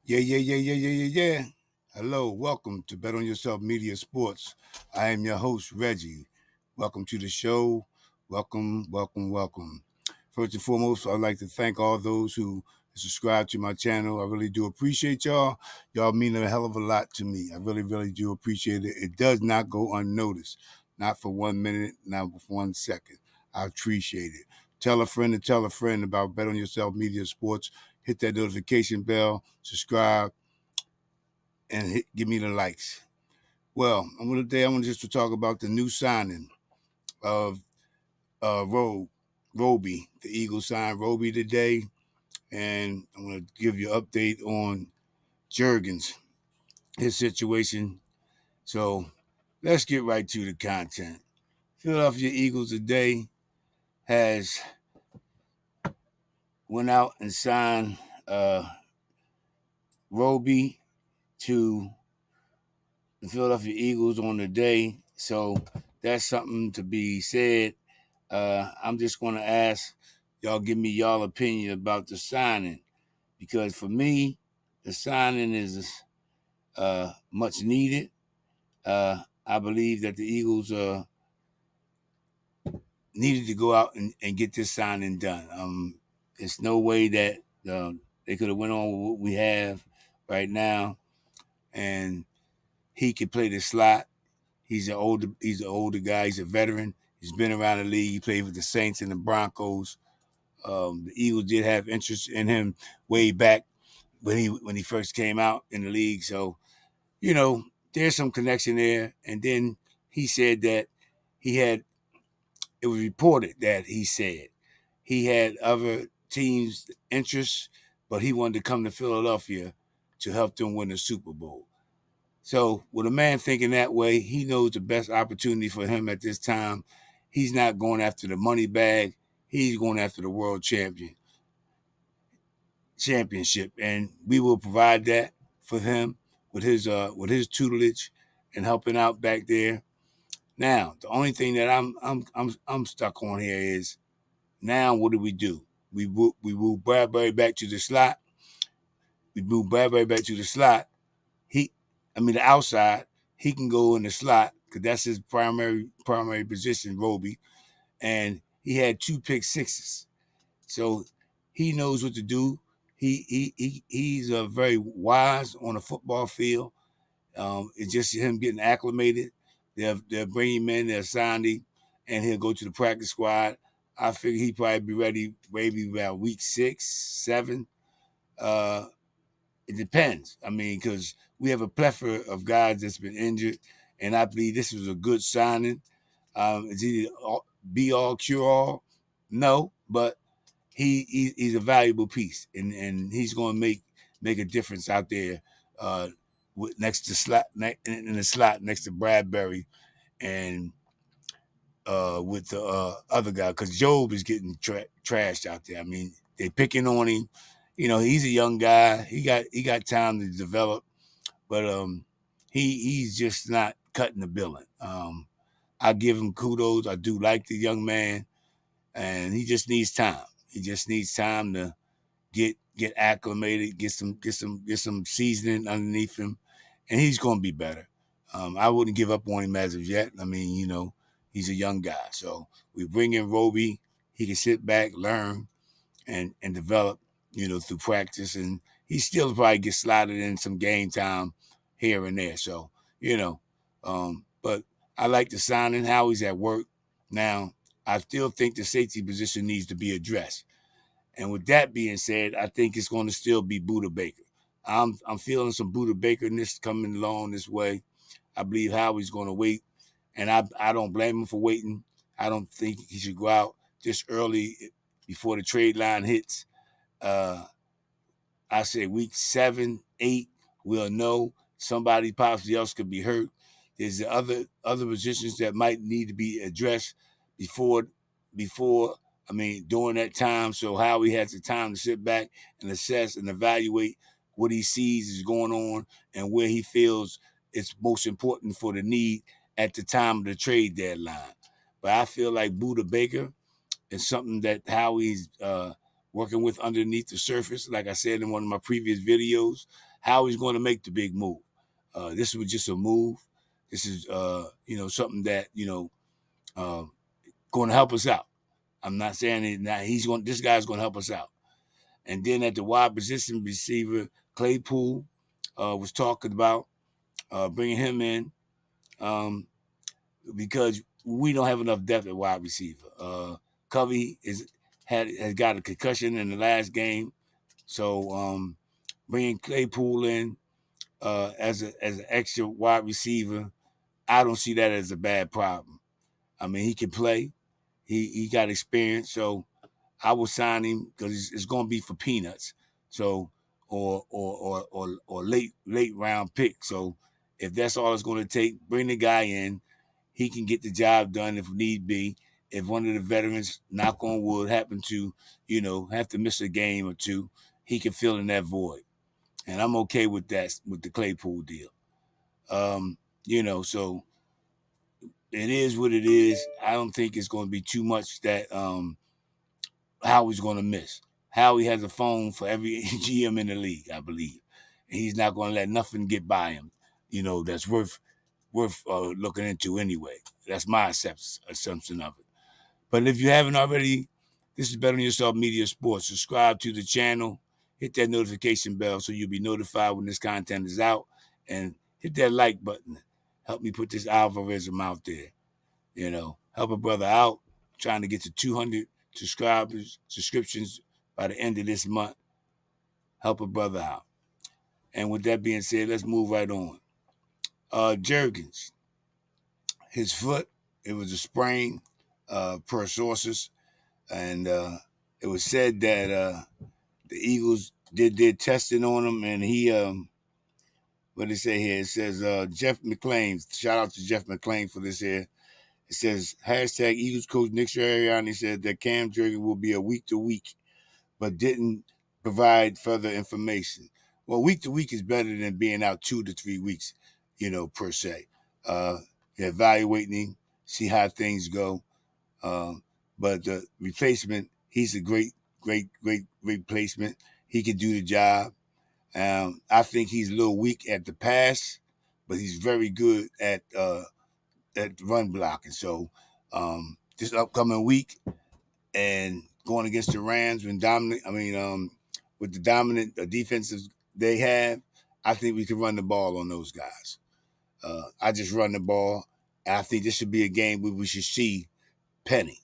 Yeah. Hello, welcome to Bet on Yourself Media Sports. I am your host, Reggie. Welcome to the show. Welcome. First and foremost, I'd like to thank all those who subscribe to my channel. I really do appreciate y'all. Y'all mean a hell of a lot to me. I really do appreciate it. It does not go unnoticed. Not for 1 minute, not for 1 second. I appreciate it. Tell a friend to tell a friend about Bet on Yourself Media Sports. Hit that notification bell, subscribe, and give me the likes. Well, I want just to talk about the new signing of Roby. The Eagles signed Roby today, and I'm going to give you an update on Jurgens, his situation. So let's get right to the content. Philadelphia Eagles today has went out and signed Roby to the Philadelphia Eagles on the day. So that's something to be said. I'm just going to ask y'all give me y'all opinion about the signing, because for me, the signing is much needed. I believe that the Eagles needed to go out and get this signing done. There's no way that they could have went on with what we have right now, and he could play the slot. He's an older guy. He's a veteran. He's been around the league. He played with the Saints and the Broncos. The Eagles did have interest in him way back when he first came out in the league. So, there's some connection there. And then he said that he had it was reported that he had other teams' interests, but he wanted to come to Philadelphia to help them win the Super Bowl. So, with a man thinking that way, he knows the best opportunity for him at this time. He's not going after the money bag. He's going after the world championship, and we will provide that for him with his tutelage and helping out back there. Now, the only thing that I'm stuck on here is, now what do we do? We move Bradbury back to the slot. We move Bradbury back to the slot. The outside. He can go in the slot because that's his primary position, Roby. And he had 2 pick sixes, so he knows what to do. He's very wise on the football field. It's just him getting acclimated. They'll bring him in, they'll sign him, and he'll go to the practice squad. I figure he'd probably be ready maybe about week 6, 7. Uh, it depends. Because we have a plethora of guys that's been injured, and I believe this was a good signing. Is he be all cure all? No, but he's a valuable piece, and he's going to make a difference out there, next to slot in the slot next to Bradbury, and with the other guy, because Job is getting trashed out there. They picking on him. He's a young guy. He got time to develop, but he's just not cutting the billing. I give him kudos. I do like the young man, and he just needs time. He just needs time to get acclimated, get some seasoning underneath him, and he's going to be better. I wouldn't give up on him as of yet. He's a young guy, so we bring in Roby. He can sit back, learn, and develop, through practice, and he still probably get slotted in some game time here and there. So, but I like the signing. Howie's at work now. I still think the safety position needs to be addressed. And with that being said, I think it's going to still be Buda Baker. I'm feeling some Buda Bakerness coming along this way. I believe Howie's going to wait, and I don't blame him for waiting. I don't think he should go out this early before the trade line hits. Uh, I say week 7, 8, we'll know. Somebody possibly else could be hurt. There's the other positions that might need to be addressed before during that time. So Howie has the time to sit back and assess and evaluate what he sees is going on and where he feels it's most important for the need at the time of the trade deadline. But I feel like Buda Baker is something that Howie's working with underneath the surface. Like I said in one of my previous videos, Howie's going to make the big move. This was just a move. This is something that going to help us out. I'm not saying it now. This guy's going to help us out. And then at the wide position receiver, Claypool was talking about bringing him in because we don't have enough depth at wide receiver. Covey has got a concussion in the last game, so bringing Claypool in as an extra wide receiver, I don't see that as a bad problem. I mean, he can play. He got experience, so I will sign him because it's going to be for peanuts. So or late round pick. So if that's all it's going to take, bring the guy in. He can get the job done if need be. If one of the veterans, knock on wood, happen to have to miss a game or two, he can fill in that void. And I'm okay with that with the Claypool deal. So it is what it is. I don't think it's going to be too much that Howie's going to miss. Howie has a phone for every GM in the league, I believe. And he's not going to let nothing get by him, that's worth looking into anyway. That's my assumption of it. But if you haven't already, this is Bet on Yourself Media Sports. Subscribe to the channel. Hit that notification bell so you'll be notified when this content is out. And hit that like button. Help me put this algorithm out there. Help a brother out. Trying to get to 200 subscriptions by the end of this month. Help a brother out. And with that being said, let's move right on. Jurgens, his foot, it was a sprain per sources. And it was said that the Eagles did their testing on him, and he, what did it say here? It says Jeff McClain, shout out to Jeff McClain for this here. It says, hashtag Eagles coach Nick Sirianni said that Cam Jurgens will be a week to week, but didn't provide further information. Well, week to week is better than being out 2 to 3 weeks, per se. Evaluating, see how things go. But the replacement, he's a great replacement. He can do the job. I think he's a little weak at the pass, but he's very good at run blocking. So this upcoming week and going against the Rams with the dominant defensive they have, I think we can run the ball on those guys. I just run the ball, and I think this should be a game where we should see Penny.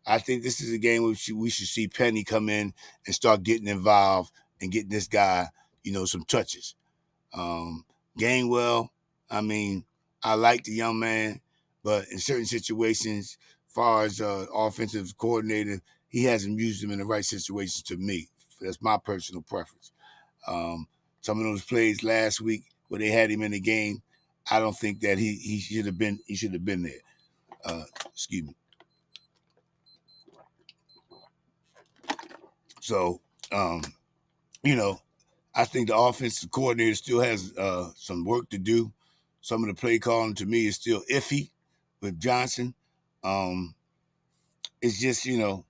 I think this is a game where we should see Penny come in and start getting involved and getting this guy, some touches. Gainwell, I like the young man, but in certain situations, as far as offensive coordinator, he hasn't used him in the right situations to me. That's my personal preference. Some of those plays last week where they had him in the game, I don't think that he should have been there. Excuse me. So, I think the offensive coordinator still has some work to do. Some of the play calling to me is still iffy with Johnson. It's just a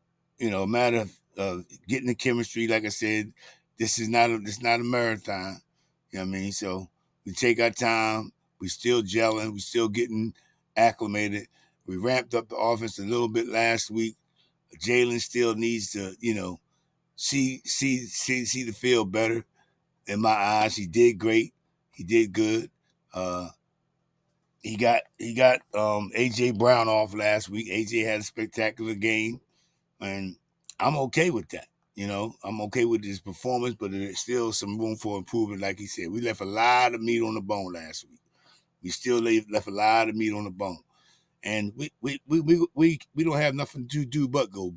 matter of getting the chemistry. Like I said, this is not a marathon. You know what I mean? So we take our time. We still gelling. We still getting acclimated. We ramped up the offense a little bit last week. Jalen still needs to see the field better. In my eyes, he did great. He did good. He got AJ Brown off last week. AJ had a spectacular game, and I'm okay with that. I'm okay with his performance, but there's still some room for improvement. Like he said, we left a lot of meat on the bone last week. We still left a lot of meat on the bone, and we don't have nothing to do but go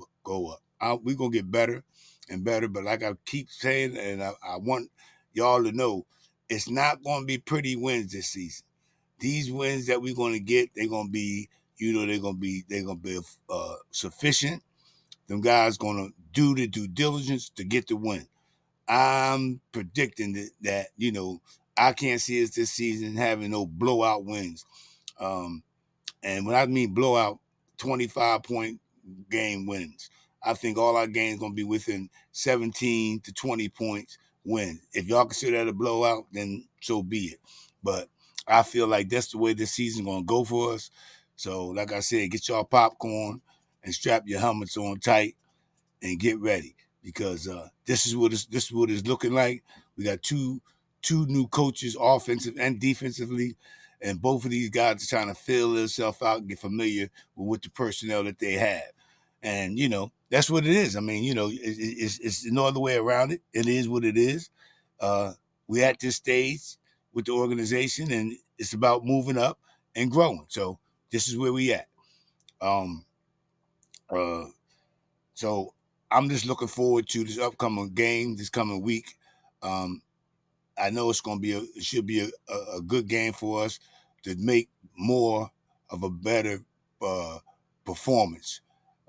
up. We're gonna get better and better. But like I keep saying, and I want y'all to know, it's not gonna be pretty wins this season. These wins that we're gonna get, they're gonna be, they're gonna be sufficient. Them guys gonna do the due diligence to get the win. I'm predicting that I can't see us this season having no blowout wins. And when I mean blowout, 25-point game wins. I think all our games going to be within 17 to 20 points win. If y'all consider that a blowout, then so be it. But I feel like that's the way this season's gonna go for us. So, like I said, get y'all popcorn and strap your helmets on tight and get ready because this is what it's looking like. We got two new coaches, offensive and defensively, and both of these guys are trying to fill themselves out and get familiar with the personnel that they have. And that's what it is. I mean, it's no other way around it. It is what it is. We're at this stage with the organization, and it's about moving up and growing. So this is where we at. Um, uh, so I'm just looking forward to this upcoming game this coming week. Um, I know it should be a good game for us to make more of a better uh, performance.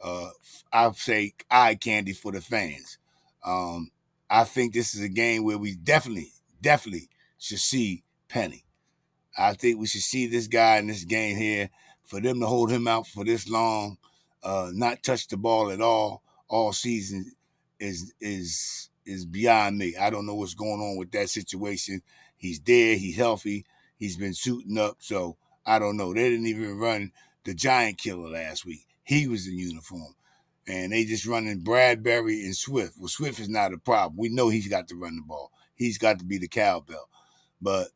Uh, I'd say eye candy for the fans. Um, I think this is a game where we definitely should see Penny. I think we should see this guy in this game here. For them to hold him out for this long, not touch the ball at all season is beyond me. I don't know what's going on with that situation. He's there, he's healthy, he's been suiting up, so I don't know. They didn't even run the Giant Killer last week. He was in uniform. And they just running Bradbury and Swift. Well, Swift is not a problem. We know he's got to run the ball. He's got to be the cowbell. But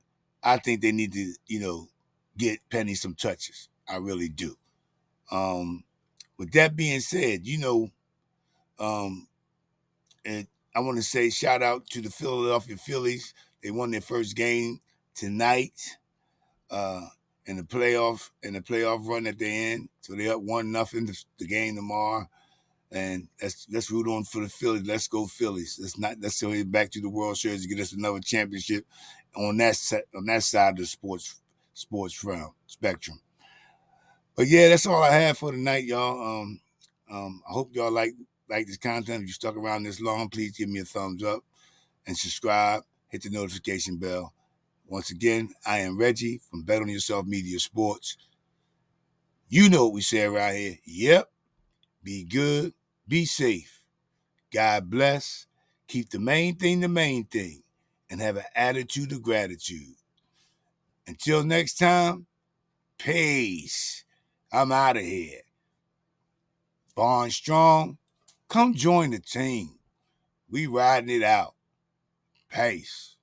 I think they need to, get Penny some touches. I really do. Um, with that being said, um, and I want to say shout out to the Philadelphia Phillies. They won their first game tonight uh, in the playoff run at the end. So they're up 1-0 the game tomorrow. And let's root on for the Phillies. Let's go Phillies. Let's go back to the World Series to get us another championship on that side of the sports spectrum. But yeah, that's all I have for tonight, y'all. I hope y'all like this content. If you stuck around this long, please give me a thumbs up and subscribe. Hit the notification bell. Once again, I am Reggie from Bet on Yourself Media Sports. You know what we say around here. Yep. Be good. Be safe. God bless. Keep the main thing, and have an attitude of gratitude. Until next time, peace. I'm out of here. Born strong, come join the team. We riding it out. Peace.